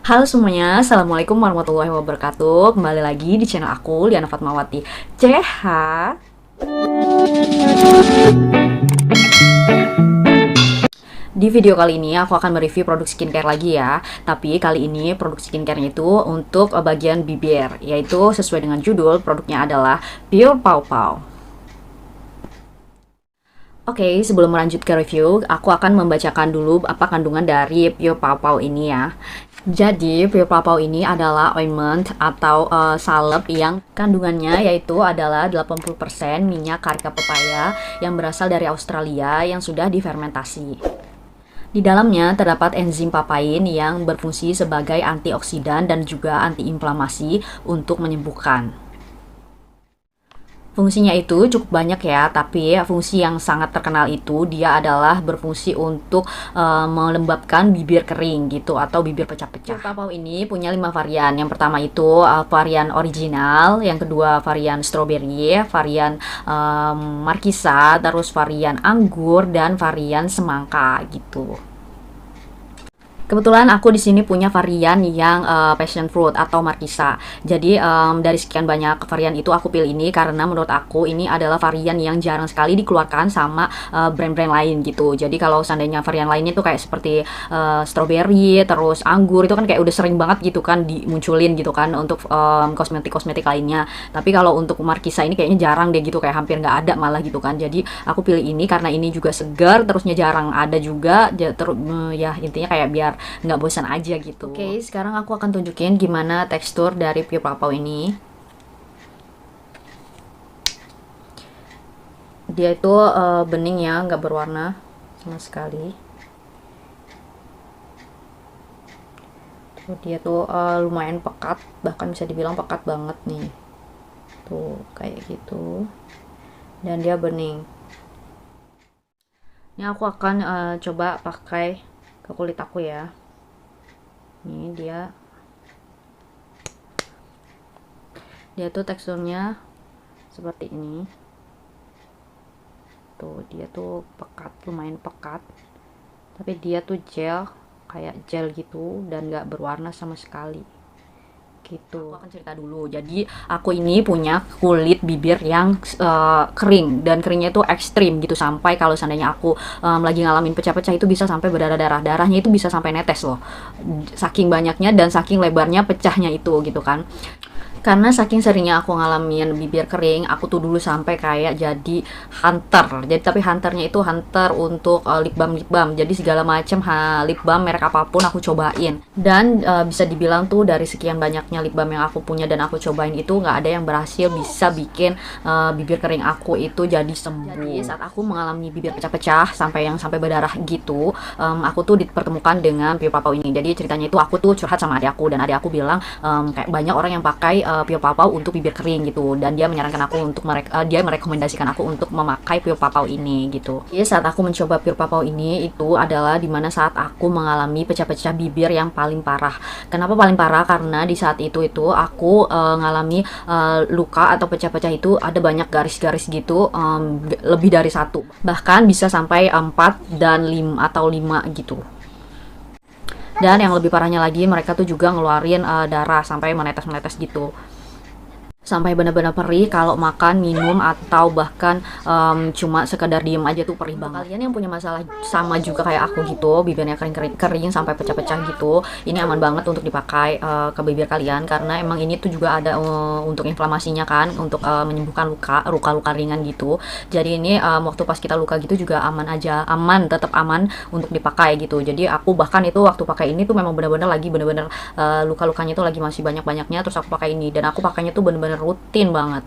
Halo semuanya, Assalamualaikum warahmatullahi wabarakatuh. Kembali lagi di channel aku, Liana Fatmawati CH. Di video kali ini aku akan mereview produk skincare lagi ya. Tapi kali ini produk skincare-nya itu untuk bagian bibir, yaitu sesuai dengan judul, produknya adalah Pure Pow Pow. Oke, sebelum melanjut ke review, aku akan membacakan dulu apa kandungan dari Pure Pow Pow ini ya. Jadi, Pure Pow Pow ini adalah ointment atau salep yang kandungannya yaitu adalah 80% minyak karika pepaya yang berasal dari Australia yang sudah difermentasi. Di dalamnya terdapat enzim papain yang berfungsi sebagai antioksidan dan juga antiinflamasi untuk menyembuhkan. Fungsinya itu cukup banyak ya, tapi fungsi yang sangat terkenal itu dia adalah berfungsi untuk melembabkan bibir kering gitu atau bibir pecah-pecah. Pau ini punya 5 varian. Yang pertama itu varian original, yang kedua varian strawberry, varian markisa, terus varian anggur dan varian semangka gitu. Kebetulan aku di sini punya varian yang passion fruit atau markisa. Jadi dari sekian banyak varian itu aku pilih ini karena menurut aku ini adalah varian yang jarang sekali dikeluarkan sama brand-brand lain gitu. Jadi kalau seandainya varian lainnya itu kayak seperti strawberry, terus anggur itu kan kayak udah sering banget gitu kan dimunculin gitu kan untuk kosmetik-kosmetik lainnya. Tapi kalau untuk markisa ini kayaknya jarang deh gitu, kayak hampir nggak ada malah gitu kan. Jadi aku pilih ini karena ini juga segar, terusnya jarang ada juga. Ya intinya kayak biar nggak bosan aja gitu. Oke, sekarang aku akan tunjukin gimana tekstur dari Pure Pow Pow ini. Dia itu bening ya, nggak berwarna sama sekali. Tuh, dia tuh lumayan pekat, bahkan bisa dibilang pekat banget nih. Tuh, kayak gitu. Dan dia bening. Ini aku akan coba pakai ke kulit aku ya. Ini dia tuh teksturnya seperti ini. Tuh dia tuh pekat, lumayan pekat, tapi dia tuh gel, kayak gel gitu dan gak berwarna sama sekali gitu. Aku akan cerita dulu. Jadi aku ini punya kulit bibir yang kering, dan keringnya itu ekstrim gitu, sampai kalau seandainya aku lagi ngalamin pecah-pecah itu bisa sampai berdarah-darah. Darahnya itu bisa sampai netes loh, saking banyaknya dan saking lebarnya pecahnya itu gitu kan. Karena saking seringnya aku ngalamin bibir kering, aku tuh dulu sampai kayak jadi hunter. Jadi tapi hunternya itu hunter untuk lip balm. Jadi segala macam lip balm merek apapun aku cobain. Dan bisa dibilang tuh dari sekian banyaknya lip balm yang aku punya dan aku cobain itu nggak ada yang berhasil bisa bikin bibir kering aku itu jadi sembuh. Jadi saat aku mengalami bibir pecah-pecah sampai berdarah gitu, aku tuh dipertemukan dengan Pure Pow Pow ini. Jadi ceritanya itu aku tuh curhat sama adik aku, dan adik aku bilang kayak banyak orang yang pakai Pure Pow Pow untuk bibir kering gitu, dan dia menyarankan aku untuk dia merekomendasikan aku untuk memakai Pure Pow Pow ini gitu. Jadi saat aku mencoba Pure Pow Pow ini itu adalah dimana saat aku mengalami pecah-pecah bibir yang paling parah. Kenapa paling parah? Karena di saat itu aku ngalami luka atau pecah-pecah itu ada banyak garis-garis gitu, lebih dari satu, bahkan bisa sampai 4 dan 5 atau 5 gitu. Dan yang lebih parahnya lagi, mereka tuh juga ngeluarin darah sampai menetes-menetes gitu, sampai benar-benar perih kalau makan, minum, atau bahkan cuma sekedar diem aja tuh perih banget. Kalian yang punya masalah sama juga kayak aku gitu, bibirnya kering sampai pecah-pecah gitu, ini aman banget untuk dipakai ke bibir kalian, karena emang ini tuh juga ada untuk inflamasinya kan, untuk menyembuhkan luka-luka ringan gitu. Jadi ini waktu pas kita luka gitu juga aman, tetap aman untuk dipakai gitu. Jadi aku bahkan itu waktu pakai ini tuh memang benar-benar luka-lukanya tuh lagi masih banyak-banyaknya, terus aku pakai ini, dan aku pakainya tuh bener-bener rutin banget.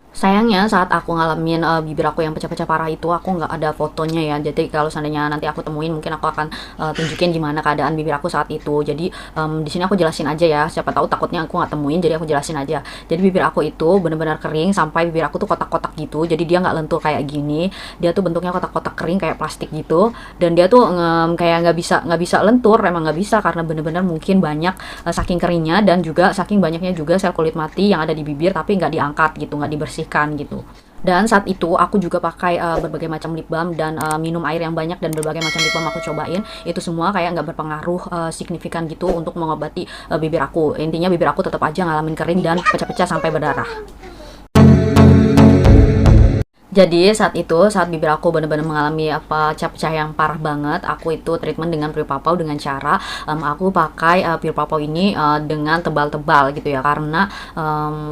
Sayangnya saat aku ngalamin bibir aku yang pecah-pecah parah itu aku nggak ada fotonya ya. Jadi kalau seandainya nanti aku temuin, mungkin aku akan tunjukin gimana keadaan bibir aku saat itu. Jadi di sini aku jelasin aja ya. Siapa tahu takutnya aku nggak temuin, jadi aku jelasin aja. Jadi bibir aku itu benar-benar kering sampai bibir aku tuh kotak-kotak gitu. Jadi dia nggak lentur kayak gini. Dia tuh bentuknya kotak-kotak kering kayak plastik gitu. Dan dia tuh kayak nggak bisa lentur. Emang nggak bisa karena benar-benar mungkin banyak saking keringnya, dan juga saking banyaknya juga sel kulit mati yang ada di bibir tapi nggak diangkat gitu, nggak dibersihkan. dibersihkan gitu. Dan saat itu aku juga pakai berbagai macam lip balm dan minum air yang banyak, dan berbagai macam lip balm aku cobain. Itu semua kayak nggak berpengaruh signifikan gitu untuk mengobati bibir aku. Intinya bibir aku tetap aja ngalamin kering dan pecah-pecah sampai berdarah. Jadi saat itu, saat bibir aku benar-benar mengalami pecah-pecah yang parah banget, aku itu treatment dengan Pure Pau Pau dengan cara aku pakai Pure Pau Pau ini dengan tebal-tebal gitu ya, karena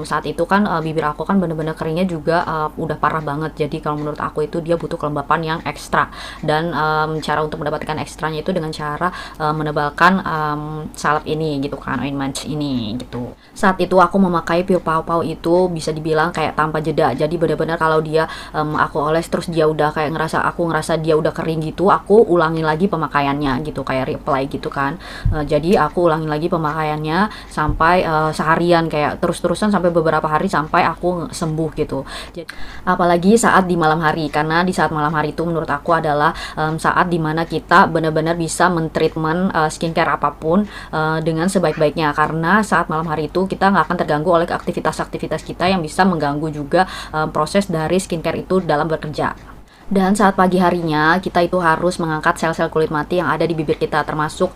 saat itu kan bibir aku kan benar-benar keringnya juga udah parah banget. Jadi kalau menurut aku itu dia butuh kelembapan yang ekstra, dan cara untuk mendapatkan ekstranya itu dengan cara menebalkan salep ini gitu kan, ointment ini gitu. Saat itu aku memakai Pure Pau Pau itu bisa dibilang kayak tanpa jeda. Jadi benar-benar kalau dia aku oles terus dia udah kayak aku ngerasa dia udah kering gitu, aku ulangin lagi pemakaiannya gitu, kayak reapply gitu kan. Jadi aku ulangin lagi pemakaiannya sampai seharian, kayak terus-terusan sampai beberapa hari sampai aku sembuh gitu. Jadi apalagi saat di malam hari, karena di saat malam hari itu menurut aku adalah saat dimana kita benar-benar bisa mentreatment skincare apapun dengan sebaik-baiknya, karena saat malam hari itu kita nggak akan terganggu oleh aktivitas-aktivitas kita yang bisa mengganggu juga proses dari skincare itu dalam bekerja. Dan saat pagi harinya kita itu harus mengangkat sel-sel kulit mati yang ada di bibir kita, termasuk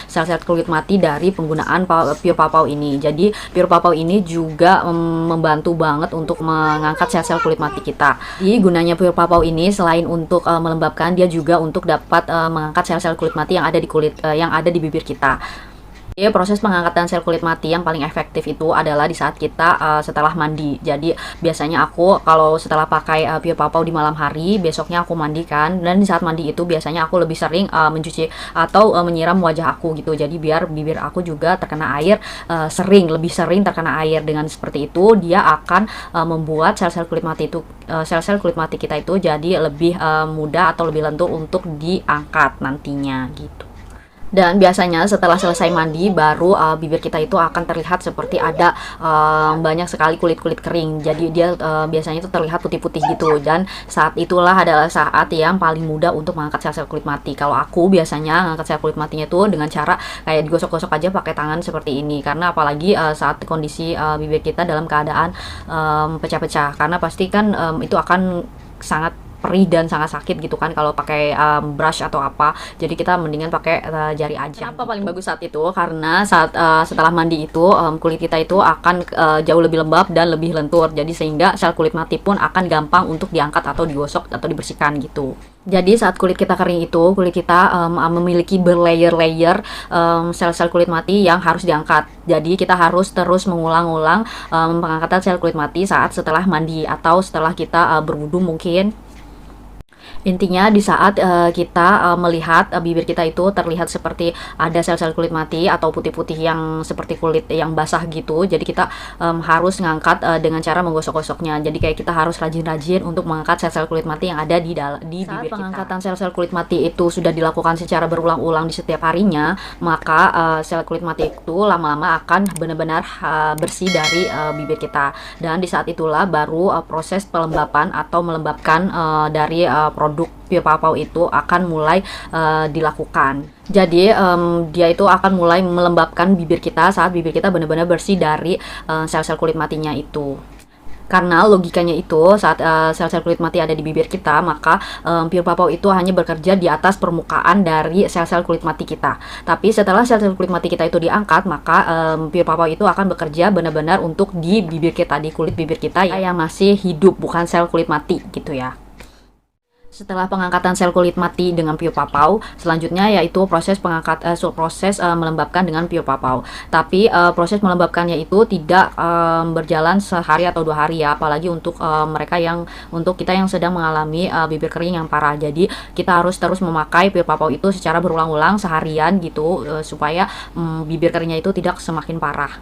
sel-sel kulit mati dari penggunaan Pure Pau Pau ini. Jadi Pure Pau Pau ini juga membantu banget untuk mengangkat sel-sel kulit mati kita. Jadi gunanya Pure Pau Pau ini selain untuk melembabkan, dia juga untuk dapat mengangkat sel-sel kulit mati yang ada di yang ada di bibir kita. Proses pengangkatan sel kulit mati yang paling efektif itu adalah di saat kita setelah mandi. Jadi biasanya aku kalau setelah pakai Pure Pau Pau di malam hari, besoknya aku mandikan, dan di saat mandi itu biasanya aku lebih sering mencuci atau menyiram wajah aku gitu. Jadi biar bibir aku juga terkena air lebih sering terkena air. Dengan seperti itu dia akan membuat sel-sel kulit mati itu sel-sel kulit mati kita itu jadi lebih mudah atau lebih lentur untuk diangkat nantinya gitu. Dan biasanya setelah selesai mandi baru bibir kita itu akan terlihat seperti ada banyak sekali kulit-kulit kering. Jadi dia biasanya itu terlihat putih-putih gitu, dan saat itulah adalah saat yang paling mudah untuk mengangkat sel-sel kulit mati. Kalau aku biasanya mengangkat sel kulit matinya itu dengan cara kayak digosok-gosok aja pakai tangan seperti ini, karena apalagi saat kondisi bibir kita dalam keadaan pecah-pecah, karena pasti kan itu akan sangat perih dan sangat sakit gitu kan kalau pakai brush atau apa. Jadi kita mendingan pakai jari aja. Kenapa paling bagus saat itu? Karena saat setelah mandi itu kulit kita itu akan jauh lebih lembab dan lebih lentur. Jadi sehingga sel kulit mati pun akan gampang untuk diangkat atau digosok atau dibersihkan gitu. Jadi saat kulit kita kering itu, kulit kita memiliki berlayer-layer sel-sel kulit mati yang harus diangkat. Jadi kita harus terus mengulang-ulang pengangkatan sel kulit mati saat setelah mandi atau setelah kita berwudu mungkin. Intinya di saat kita melihat bibir kita itu terlihat seperti ada sel-sel kulit mati atau putih-putih yang seperti kulit yang basah gitu, jadi kita harus ngangkat dengan cara menggosok-gosoknya. Jadi kayak kita harus rajin-rajin untuk mengangkat sel-sel kulit mati yang ada di bibir kita. Pengangkatan sel-sel kulit mati itu sudah dilakukan secara berulang-ulang di setiap harinya, maka sel kulit mati itu lama-lama akan benar-benar bersih dari bibir kita. Dan di saat itulah baru proses pelembapan atau melembabkan dari produk Pure Pau Pau itu akan mulai dilakukan. Jadi dia itu akan mulai melembabkan bibir kita saat bibir kita benar-benar bersih dari sel-sel kulit matinya itu. Karena logikanya itu saat sel-sel kulit mati ada di bibir kita, maka Pure Pau Pau itu hanya bekerja di atas permukaan dari sel-sel kulit mati kita. Tapi setelah sel-sel kulit mati kita itu diangkat, maka Pure Pau Pau itu akan bekerja benar-benar untuk di bibir kita, di kulit bibir kita yang masih hidup, bukan sel kulit mati gitu ya. Setelah pengangkatan sel kulit mati dengan Pure Pau Pau, selanjutnya yaitu proses melembabkan dengan Pure Pau Pau. Tapi proses melembabkannya itu tidak berjalan sehari atau 2 hari ya, apalagi untuk untuk kita yang sedang mengalami bibir kering yang parah. Jadi kita harus terus memakai Pure Pau Pau itu secara berulang-ulang seharian gitu, supaya bibir keringnya itu tidak semakin parah.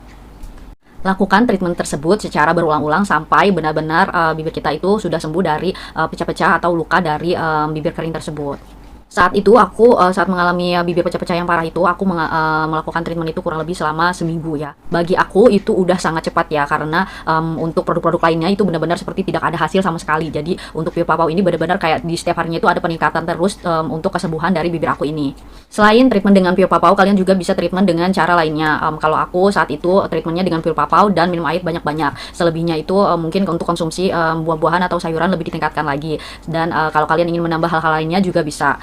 Lakukan treatment tersebut secara berulang-ulang sampai benar-benar bibir kita itu sudah sembuh dari pecah-pecah atau luka dari bibir kering tersebut. Saat itu aku saat mengalami bibir pecah-pecah yang parah itu, aku melakukan treatment itu kurang lebih selama seminggu ya. Bagi aku itu udah sangat cepat ya, karena untuk produk-produk lainnya itu benar-benar seperti tidak ada hasil sama sekali. Jadi untuk Pio Papau ini benar-benar kayak di setiap harinya itu ada peningkatan terus untuk kesembuhan dari bibir aku ini. Selain treatment dengan Pio Papau, kalian juga bisa treatment dengan cara lainnya. Kalau aku saat itu treatmentnya dengan Pio Papau dan minum air banyak-banyak. Selebihnya itu mungkin untuk konsumsi buah-buahan atau sayuran lebih ditingkatkan lagi. Dan kalau kalian ingin menambah hal-hal lainnya juga bisa.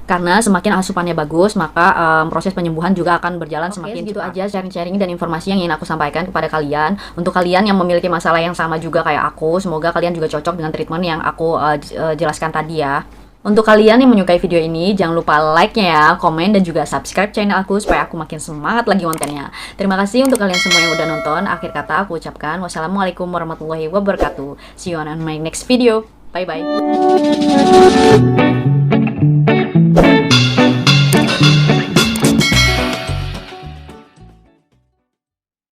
Karena semakin asupannya bagus, maka proses penyembuhan juga akan berjalan semakin cepat. Gitu aja sharing-sharing dan informasi yang ingin aku sampaikan kepada kalian. Untuk kalian yang memiliki masalah yang sama juga kayak aku, semoga kalian juga cocok dengan treatment yang aku jelaskan tadi ya. Untuk kalian yang menyukai video ini, jangan lupa like-nya ya, komen, dan juga subscribe channel aku supaya aku makin semangat lagi kontennya. Terima kasih untuk kalian semua yang udah nonton. Akhir kata aku ucapkan wassalamualaikum warahmatullahi wabarakatuh. See you on my next video. Bye-bye.